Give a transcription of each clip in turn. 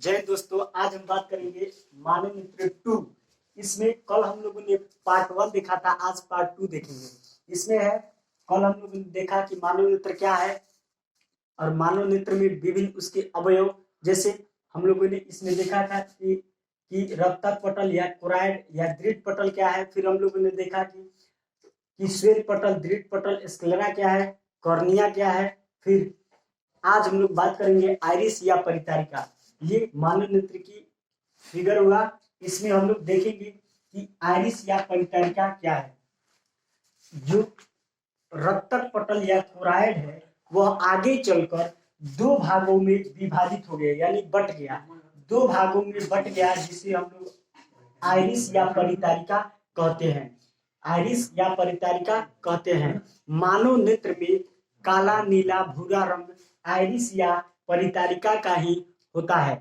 जय दोस्तों, आज हम बात करेंगे मानव मित्र 2। इसमें कल हम लोगों ने पार्ट 1 देखा था, आज पार्ट 2 देखेंगे। इसमें है, कल हम लोगों ने देखा कि मानव मित्र क्या है और मानव मित्र में विभिन्न उसके अवयव। जैसे हम लोगों ने इसमें देखा था कि रक्तक पटल या कोराइड या दृढ़ पटल क्या है। फिर हम लोगों ने देखा कि श्वेत पटल, दृढ़ पटल, स्क्लेरा क्या है, कॉर्निया क्या है। फिर आज हम लोग बात करेंगे आइरिस या परितारिका। ये मानव नेत्र की फिगर हुआ। इसमें हम लोग देखेंगे कि आइरिस या परितारिका क्या है। जो रक्तक पटल या कोराइड है वह आगे चलकर दो भागों में विभाजित हो गया, यानी बट गया, दो भागों में बट गया, जिसे हम लोग आइरिस या परितारिका कहते हैं। आइरिस या परितारिका कहते हैं। मानव नेत्र में काला, नीला, भूरा रंग आइरिस या परितारिका का ही होता है।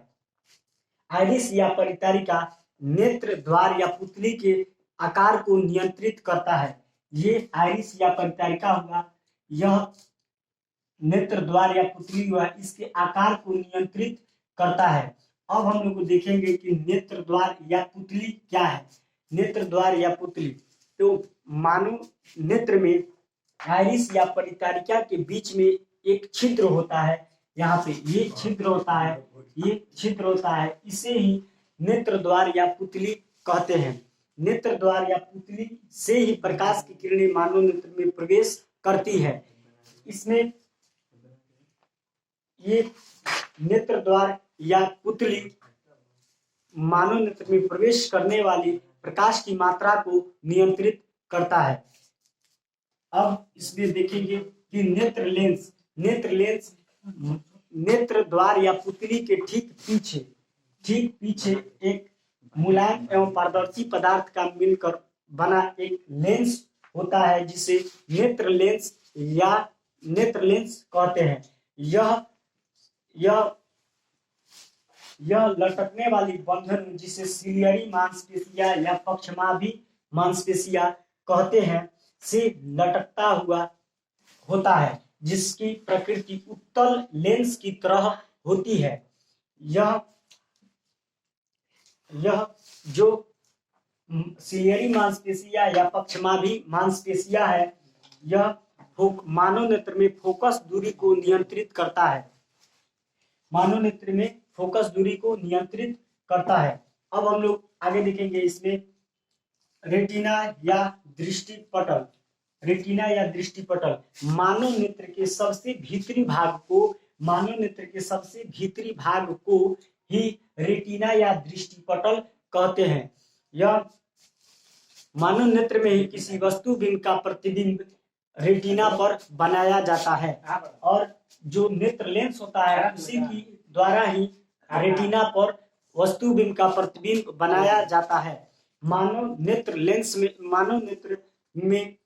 आइरिस या परितारिका नेत्र द्वार या पुतली के आकार को नियंत्रित करता है। ये आइरिस या परितारिका हुआ, यह नेत्र द्वार या पुतली हुआ, इसके आकार को नियंत्रित करता है। अब हम लोग देखेंगे कि नेत्र द्वार या पुतली क्या है। नेत्र द्वार या पुतली, तो मानव नेत्र में आइरिस या परितारिका के बीच में एक छिद्र होता है। यहाँ पे ये छिद्र होता है, ये छिद्र होता है, इसे ही नेत्र द्वार या पुतली कहते हैं। नेत्र द्वार या पुतली से ही प्रकाश की किरणें मानव नेत्र में प्रवेश करती है। इसमें ये नेत्र द्वार या पुतली मानव नेत्र में प्रवेश करने वाली प्रकाश की मात्रा को नियंत्रित करता है। अब इसमें देखेंगे कि नेत्र लेंस, नेत्र द्वार या पुतली के ठीक पीछे एक मुलायम एवं पारदर्शी पदार्थ का मिलकर बना एक लेंस होता है, जिसे नेत्र लेंस या नेत्र लेंस कहते हैं। यह लटकने वाली बंधन, जिसे सिलियरी मांसपेशिया या पक्षमाभी मांसपेशिया कहते हैं, से लटकता हुआ होता है, जिसकी प्रकृति उत्तल लेंस की तरह होती है। यह जो सिलियरी मांसपेशिया या पक्षमाभी मांसपेशिया है, यह मानव नेत्र में फोकस दूरी को नियंत्रित करता है। मानव नेत्र में फोकस दूरी को नियंत्रित करता है। अब हम लोग आगे देखेंगे इसमें रेटिना या दृष्टि पटल। रेटिना या दृष्टि पटल मानव नेत्र के सबसे भीतरी भाग को ही रेटिना या दृष्टि पटल कहते हैं। यह मानव नेत्र में ही किसी वस्तु बिंब का प्रतिबिंब रेटिना पर बनाया जाता है, और जो नेत्र लेंस होता है उसी की द्वारा ही रेटिना पर वस्तु बिंब का प्रतिबिंब बनाया जाता है। मानव नेत्र में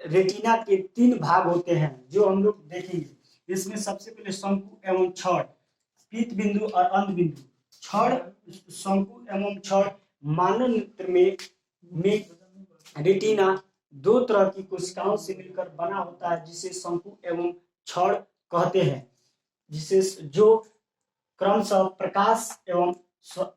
रेटिना के 3 भाग होते हैं, जो हम लोग देखेंगे। इसमें सबसे पहले शंकु एवं छड़, पीत बिंदु और अंध बिंदु। शंकु एवं छड़ मानव नेत्र में रेटिना 2 तरह की कोशिकाओं से मिलकर बना होता है, जिसे शंकु एवं छड़ कहते हैं, जिसे जो क्रमशः प्रकाश एवं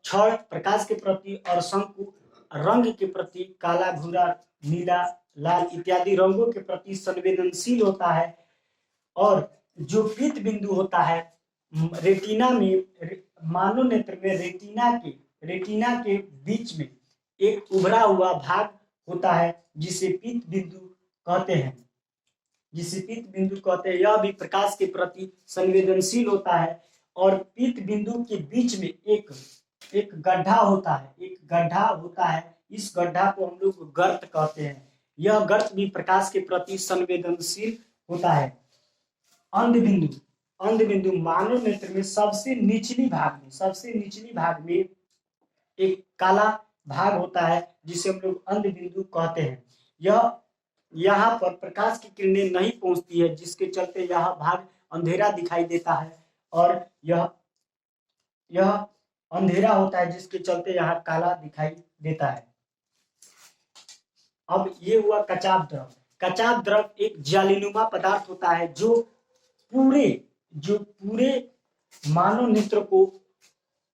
छड़ प्रकाश के प्रति और शंकु रंग के प्रति, काला, भूरा, नीला, लाल इत्यादि रंगों के प्रति संवेदनशील होता है। और जो पीत बिंदु होता है रेटिना में, मानव नेत्र में रेटिना के बीच में एक उभरा हुआ भाग होता है, जिसे पीत बिंदु कहते हैं। यह भी प्रकाश के प्रति संवेदनशील होता है। और पीत बिंदु के बीच में एक गड्ढा होता है, इस गड्ढा को हम लोग गर्त कहते हैं। यह गर्त भी प्रकाश के प्रति संवेदनशील होता है। अंध बिंदु मानव नेत्र में सबसे निचली भाग में एक काला भाग होता है, जिसे हम लोग अंध बिंदु कहते हैं। यहाँ पर प्रकाश की किरणें नहीं पहुंचती है, जिसके चलते यह भाग अंधेरा दिखाई देता है, और यह अंधेरा होता है, जिसके चलते यहाँ काला दिखाई देता है। अब ये हुआ कचाप द्रव। कचाप द्रव एक जालीनुमा पदार्थ होता है, जो पूरे मानव नेत्र को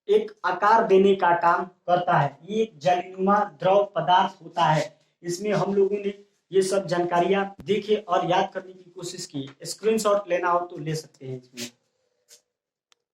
एक आकार देने का काम करता है। ये एक जलनुमा द्रव पदार्थ होता है। इसमें हम लोगों ने ये सब जानकारियां देखी और याद करने की कोशिश की। स्क्रीनशॉट लेना हो तो ले सकते हैं इसमें।